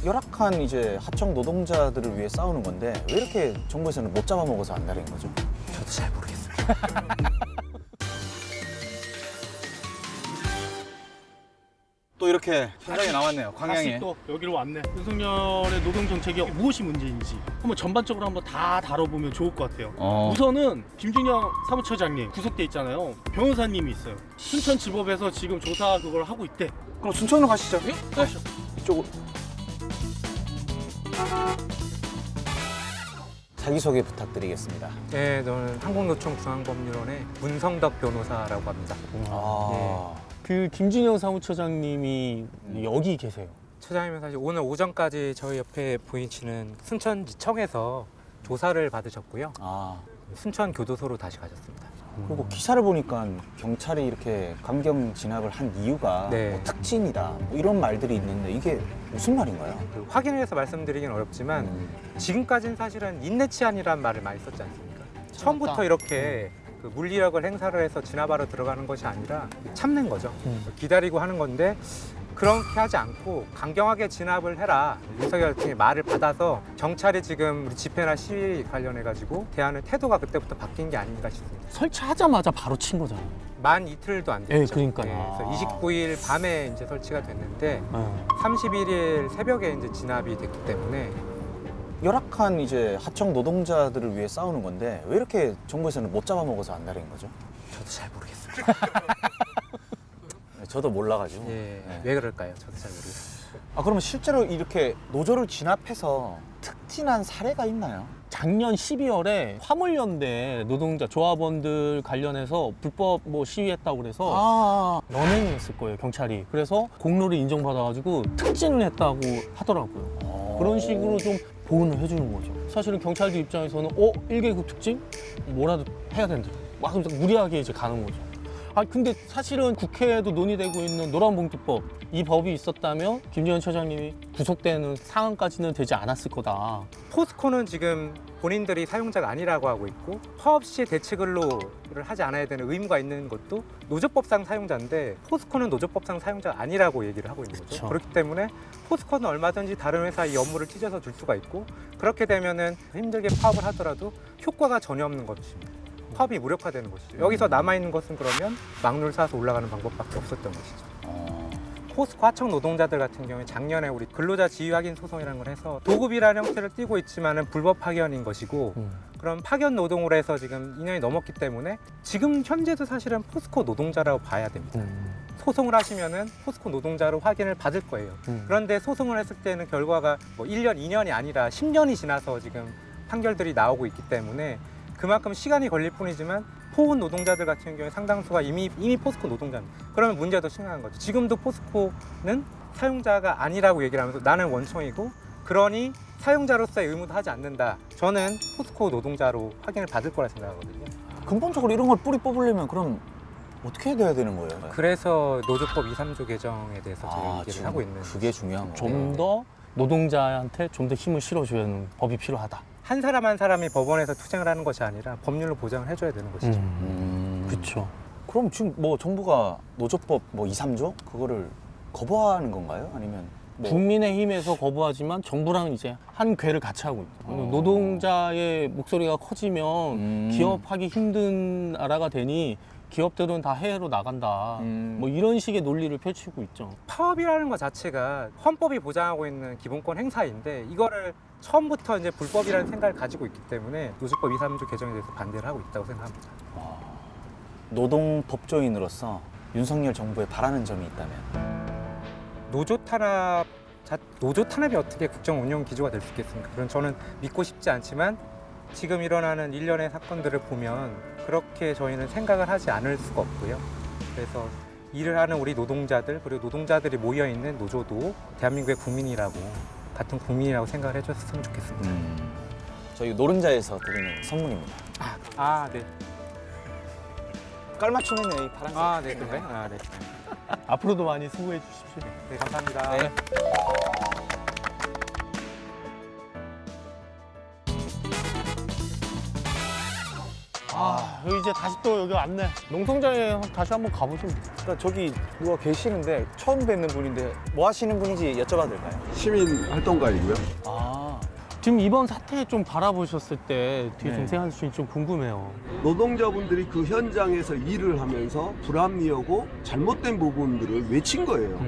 열악한 이제 하청 노동자들을 위해 싸우는 건데 왜 이렇게 정부에서는 못 잡아먹어서 안달인 거죠? 저도 잘 모르겠습니다. 또 이렇게 현장에 나왔네요. 다시 광양에. 또 여기로 왔네. 윤석열의 노동 정책이 무엇이 문제인지 한번 전반적으로 한번 다 다뤄보면 좋을 것 같아요. 우선은 김준영 사무처장님 구속돼 있잖아요. 변호사님이 있어요. 순천지법에서 지금 조사 그걸 하고 있대. 그럼 순천으로 가시죠. 예? 가시죠. 이쪽으로. 자기소개 부탁드리겠습니다. 네, 저는 한국노총 중앙법률원의 문성덕 변호사라고 합니다. 그 김준영 사무처장님이 여기 계세요. 처장님은 사실 오늘 오전까지 저희 옆에 보이시는 순천지청에서 조사를 받으셨고요. 순천 교도소로 다시 가셨습니다. 그리고 기사를 보니까 경찰이 이렇게 강경 진압을 한 이유가 네. 뭐 특진이다 뭐 이런 말들이 있는데 이게 무슨 말인가요? 그 확인을 해서 말씀드리긴 어렵지만 지금까지는 사실은 인내치안이라는 말을 많이 썼지 않습니까? 처음부터 이렇게 그 물리력을 행사를 해서 진압하러 들어가는 것이 아니라 참는 거죠. 기다리고 하는 건데 그렇게 하지 않고 강경하게 진압을 해라. 윤석열 대통령의 말을 받아서 경찰이 지금 우리 집회나 시위 관련해가지고 대하는 태도가 그때부터 바뀐 게 아닌가 싶습니다. 설치하자마자 바로 친 거잖아요. 만 이틀도 안 됐죠. 예, 그러니까요. 그래서 29일 밤에 이제 설치가 됐는데 31일 새벽에 이제 진압이 됐기 때문에 열악한 이제 하청 노동자들을 위해 싸우는 건데 왜 이렇게 정부에서는 못 잡아먹어서 안달인 거죠? 저도 잘 모르겠습니다. 저도 몰라가지고. 예, 네. 왜 그럴까요? 저도 잘 모르겠습니다. 그러면 실제로 이렇게 노조를 진압해서 특진한 사례가 있나요? 작년 12월에 화물연대 노동자 조합원들 관련해서 불법 뭐 시위했다고 그래서 연행했을 거예요, 경찰이. 그래서 공로를 인정받아가지고 특진을 했다고 하더라고요. 그런 식으로 좀 보호는 해주는 거죠. 사실은 경찰들 입장에서는 1계급 특진? 뭐라도 해야 된다. 막 무리하게 이제 가는 거죠. 근데 사실은 국회에도 논의되고 있는 노란봉투법, 이 법이 있었다면 김재현 처장님이 구속되는 상황까지는 되지 않았을 거다. 포스코는 지금 본인들이 사용자가 아니라고 하고 있고 파업 시에 대체 근로를 하지 않아야 되는 의무가 있는 것도 노조법상 사용자인데 포스코는 노조법상 사용자가 아니라고 얘기를 하고 있는 거죠. 그쵸. 그렇기 때문에 포스코는 얼마든지 다른 회사의 이 업무를 찢어서 줄 수가 있고 그렇게 되면은 힘들게 파업을 하더라도 효과가 전혀 없는 것입니다. 파업이 무력화되는 것이죠. 여기서 남아있는 것은 그러면 막nur 사서 올라가는 방법밖에 없었던 것이죠. 포스코 하청 노동자들 같은 경우에 작년에 우리 근로자 지위 확인 소송이라는 걸 해서 도급이라는 형태를 띠고 있지만은 불법 파견인 것이고 그럼 파견 노동으로 해서 지금 2년이 넘었기 때문에 지금 현재도 사실은 포스코 노동자라고 봐야 됩니다. 소송을 하시면은 포스코 노동자로 확인을 받을 거예요. 그런데 소송을 했을 때는 결과가 뭐 1년, 2년이 아니라 10년이 지나서 지금 판결들이 나오고 있기 때문에 그만큼 시간이 걸릴 뿐이지만 포운 노동자들 같은 경우에 상당수가 이미 포스코 노동자입니다. 그러면 문제가 더 심각한 거죠. 지금도 포스코는 사용자가 아니라고 얘기를 하면서 나는 원청이고 그러니 사용자로서의 의무도 하지 않는다. 저는 포스코 노동자로 확인을 받을 거라 생각하거든요. 근본적으로 이런 걸 뿌리 뽑으려면 그럼 어떻게 돼야 되는 거예요? 그래서 노조법 2, 3조 개정에 대해서 저희 얘기를 지금 하고 있는 그게 중요한 거예요. 좀 더 노동자한테 좀 더 힘을 실어줘야 하는 법이 필요하다. 한 사람 한 사람이 법원에서 투쟁을 하는 것이 아니라 법률로 보장을 해줘야 되는 것이죠. 그렇죠. 그럼 지금 뭐 정부가 노조법 뭐 2, 3조 그거를 거부하는 건가요? 아니면 뭐 국민의힘에서 거부하지만 정부랑 이제 한 궤를 같이 하고 있죠. 노동자의 목소리가 커지면 기업하기 힘든 나라가 되니 기업들은 다 해외로 나간다. 뭐 이런 식의 논리를 펼치고 있죠. 파업이라는 것 자체가 헌법이 보장하고 있는 기본권 행사인데 이거를 처음부터 이제 불법이라는 생각을 가지고 있기 때문에 노조법 2, 3조 개정에 대해서 반대를 하고 있다고 생각합니다. 노동 법조인으로서 윤석열 정부에 바라는 점이 있다면 노조 탄압이 어떻게 국정 운영 기조가 될 수 있겠습니까? 그런 저는 믿고 싶지 않지만 지금 일어나는 일련의 사건들을 보면 그렇게 저희는 생각을 하지 않을 수가 없고요. 그래서 일을 하는 우리 노동자들 그리고 노동자들이 모여 있는 노조도 대한민국의 국민이라고 같은 국민이라고 생각을 해줬으면 좋겠습니다. 저희 노른자에서 드리는 선물입니다. 네. 깔맞춤이네 이 파란색. 네, 그런가요? 네. 앞으로도 많이 수고해 주십시오. 네, 감사합니다. 네. 여기 이제 다시 또 여기 왔네. 농성장에 다시 한번 가보시면 돼요. 그러니까 저기 누가 계시는데 처음 뵙는 분인데 뭐 하시는 분인지 여쭤봐도 될까요? 시민 활동가이고요. 아, 지금 이번 사태 좀 바라보셨을 때 뒤에 네. 좀 생각할 수 있는지 좀 궁금해요. 노동자분들이 그 현장에서 일을 하면서 불합리하고 잘못된 부분들을 외친 거예요.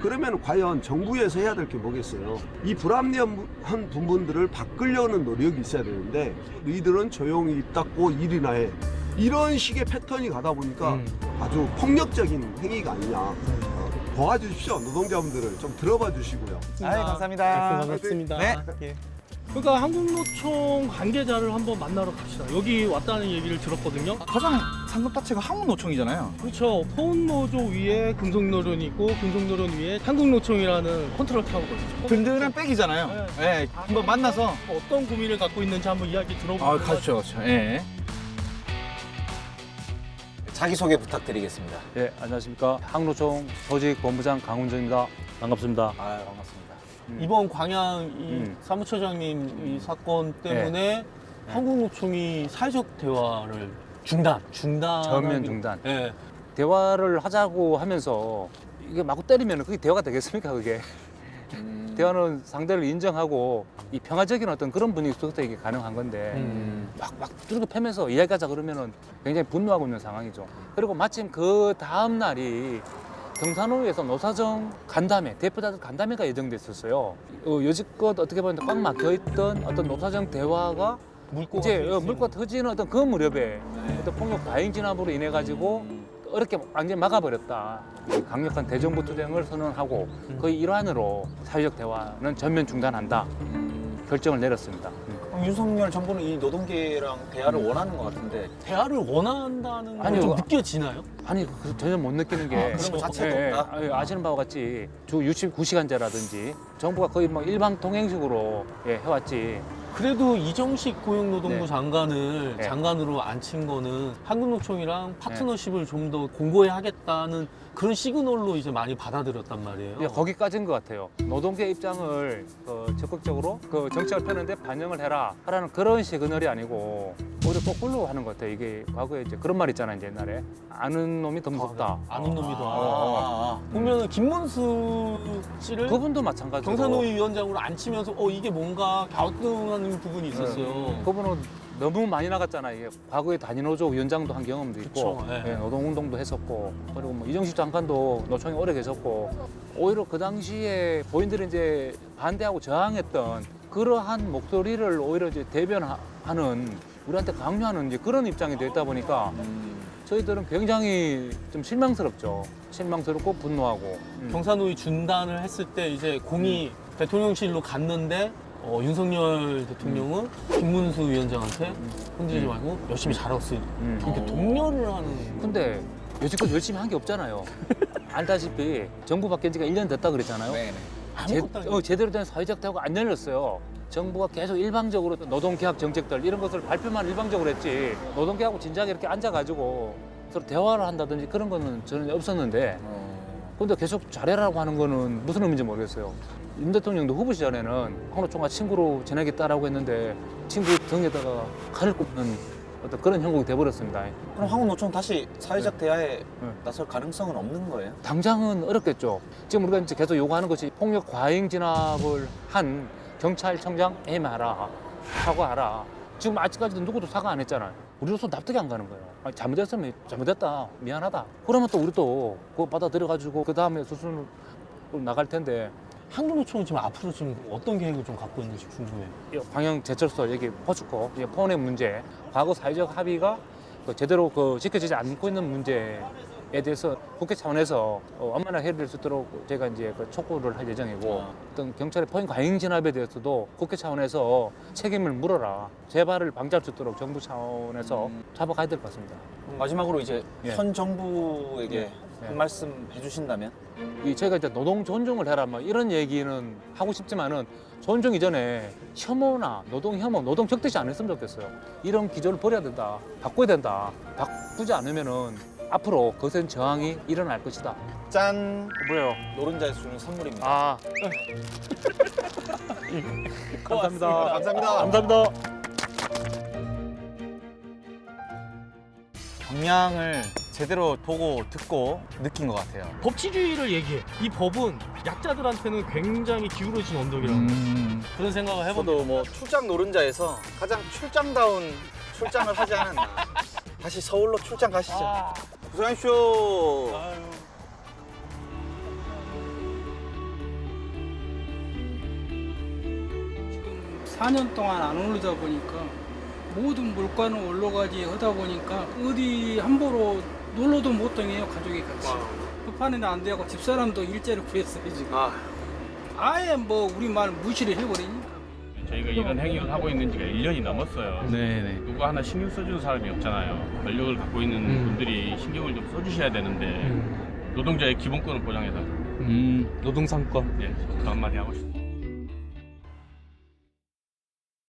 그러면 과연 정부에서 해야 될 게 뭐겠어요? 이 불합리한 부분들을 바꾸려는 노력이 있어야 되는데 너희들은 조용히 입 닫고 일이나 해. 이런 식의 패턴이 가다 보니까 아주 폭력적인 행위가 아니냐. 도와주십시오. 노동자분들을 좀 들어봐 주시고요. 아유, 감사합니다. 반갑습니다. 네. 예. 그러니까 한국노총 관계자를 한번 만나러 갑시다. 여기 왔다는 얘기를 들었거든요. 가장 상급 자체가 한국노총이잖아요. 그렇죠. 포운노조 위에 금속노련이 있고 금속노련 위에 한국노총이라는 컨트롤 타워거든요. 든든한 백이잖아요. 네, 한번 만나서. 어떤 고민을 갖고 있는지 한번 이야기 들어보고. 가죠. 예. 자기소개 부탁드리겠습니다. 예, 안녕하십니까. 항노총 조직 본부장 강훈정입니다. 반갑습니다. 아, 반갑습니다. 이번 광양 이 사무처장님 이 사건 때문에 한국노총이 사회적 대화를 중단. 전면 중단. 예. 대화를 하자고 하면서 이게 마구 때리면 그게 대화가 되겠습니까, 그게? 대화는 상대를 인정하고 이 평화적인 어떤 그런 분위기 속에서 이게 가능한 건데 막 두들겨 패면서 이야기하자 그러면은 굉장히 분노하고 있는 상황이죠. 그리고 마침 그 다음 날이 경산호에서 노사정 간담회, 대표자들 간담회가 예정돼 있었어요. 여지껏 어떻게 보면 꽉 막혀있던 어떤 노사정 대화가 이제 물꼬가 터지는 어떤 그 무렵에 어떤 폭력 과잉 진압으로 인해 가지고 어렵게 완전히 막아버렸다. 강력한 대정부 투쟁을 선언하고 거의 일환으로 사회적 대화는 전면 중단한다. 결정을 내렸습니다. 그럼 윤석열 정부는 이 노동계랑 대화를 원하는 것 같은데 대화를 원한다는 건 아니요. 좀 느껴지나요? 아니 전혀 못 느끼는 게 그런 거 자체도 없다? 아시는 바와 같이 주 69시간제라든지 정부가 거의 뭐 일방 통행식으로 해왔지. 그래도 이정식 고용노동부 네. 장관을 네. 장관으로 앉힌 거는 한국노총이랑 파트너십을 좀 더 공고히 하겠다는 그런 시그널로 이제 많이 받아들였단 말이에요. 예, 거기까지인 것 같아요. 노동계 입장을 적극적으로 정책을 펴는데 반영을 해라 하라는 그런 시그널이 아니고 오히려 거꾸로 하는 것 같아요. 이게 과거에 이제 그런 말 있잖아요. 이제 옛날에 아는 놈이 더 무섭다. 아는 놈이 더. 아. 보면은 김문수 씨를 그분도 마찬가지로 경산노위 위원장으로 앉히면서 이게 뭔가 갸우뚱하는 부분이 있었어요. 그분은 너무 많이 나갔잖아요. 이게 과거에 단위노조 위원장도 한 경험도 있고 그쵸, 예. 예, 노동운동도 했었고 그리고 뭐 이정식 장관도 노총에 오래 계셨고 오히려 그 당시에 본인들이 이제 반대하고 저항했던 그러한 목소리를 오히려 이제 대변하는 우리한테 강요하는 이제 그런 입장이 됐다 보니까 저희들은 굉장히 좀 실망스럽죠. 실망스럽고 분노하고. 경산노위 중단을 했을 때 이제 공이 대통령실로 갔는데 윤석열 대통령은 김문수 위원장한테 흔들리지 말고 열심히 잘하고 있어. 이렇게 독려를 하는. 근데 여지껏 열심히 한 게 없잖아요. 알다시피 정부 바뀐 지가 1년 됐다 그랬잖아요. 네네. 아무것도 안 제대로 된 사회적 대화가 안 열렸어요. 정부가 계속 일방적으로 노동개혁 정책들 이런 것을 발표만 일방적으로 했지 노동개혁하고 진작에 이렇게 앉아가지고 서로 대화를 한다든지 그런 거는 전혀 없었는데 근데 계속 잘해라고 하는 거는 무슨 의미인지 모르겠어요. 윤 대통령도 후보 시절에는 한노총과 친구로 지내겠다라고 했는데 친구 등에다가 칼을 꼽는 어떤 그런 형국이 돼버렸습니다. 그럼 한국노총 다시 사회적 대화에 나설 가능성은 없는 거예요? 당장은 어렵겠죠. 지금 우리가 이제 계속 요구하는 것이 폭력 과잉 진압을 한 경찰청장 해임하라, 사과하라. 지금 아직까지도 누구도 사과 안 했잖아요. 우리로서 납득이 안 가는 거예요. 아니, 잘못했으면 잘못했다, 미안하다. 그러면 또 우리도 그거 받아들여가지고 그 다음에 수순으로 나갈 텐데 한국노총은 지금 앞으로 지금 어떤 계획을 좀 갖고 있는지 궁금해요. 방영 제철소 여기 포축코 포원의 문제, 과거 사회적 합의가 제대로 지켜지지 않고 있는 문제에 대해서 국회 차원에서 원만하게 해결될 수 있도록 제가 이제 촉구를 할 예정이고 어떤 경찰의 포인 과잉 진압에 대해서도 국회 차원에서 책임을 물어라, 재발을 방지할 수 있도록 정부 차원에서 잡아가야 될 것 같습니다. 마지막으로 이제 예. 현 정부에게 예. 한 말씀 해주신다면? 저희가 이제 노동 존중을 해라 뭐 이런 얘기는 하고 싶지만은 존중 이전에 혐오나 노동 혐오, 노동 격퇴시 안 했으면 좋겠어요. 이런 기조를 버려야 된다, 바꿔야 된다. 바꾸지 않으면은 앞으로 거센 저항이 일어날 것이다. 짠! 뭐예요? 노른자에서 주는 선물입니다. 아, 감사합니다. 감사합니다. 감사합니다. 동향을 제대로 보고 듣고 느낀 것 같아요. 법치주의를 얘기해. 이 법은 약자들한테는 굉장히 기울어진 언덕이라고 그런 생각을 해봅니다. 저도 뭐 출장 노른자에서 가장 출장다운 출장을 하지 않았나. 다시 서울로 출장 가시죠. 고생하십시오. 4년 동안 안 오르다 보니까 모든 물가는 올라가지 하다 보니까 어디 함부로 놀러도 못 다녀요, 가족이 같이. 급하는 안 되고 집사람도 일자리 구했어요 지금. 아예 뭐 우리 말 무시를 해버리니까. 저희가 이런 행위를 하고 있는 지가 1년이 넘었어요. 네네. 누구 하나 신경 써주는 사람이 없잖아요. 권력을 갖고 있는 분들이 신경을 좀 써주셔야 되는데 노동자의 기본권을 보장해서 노동상권. 예, 저 한마디 하고 싶습니다.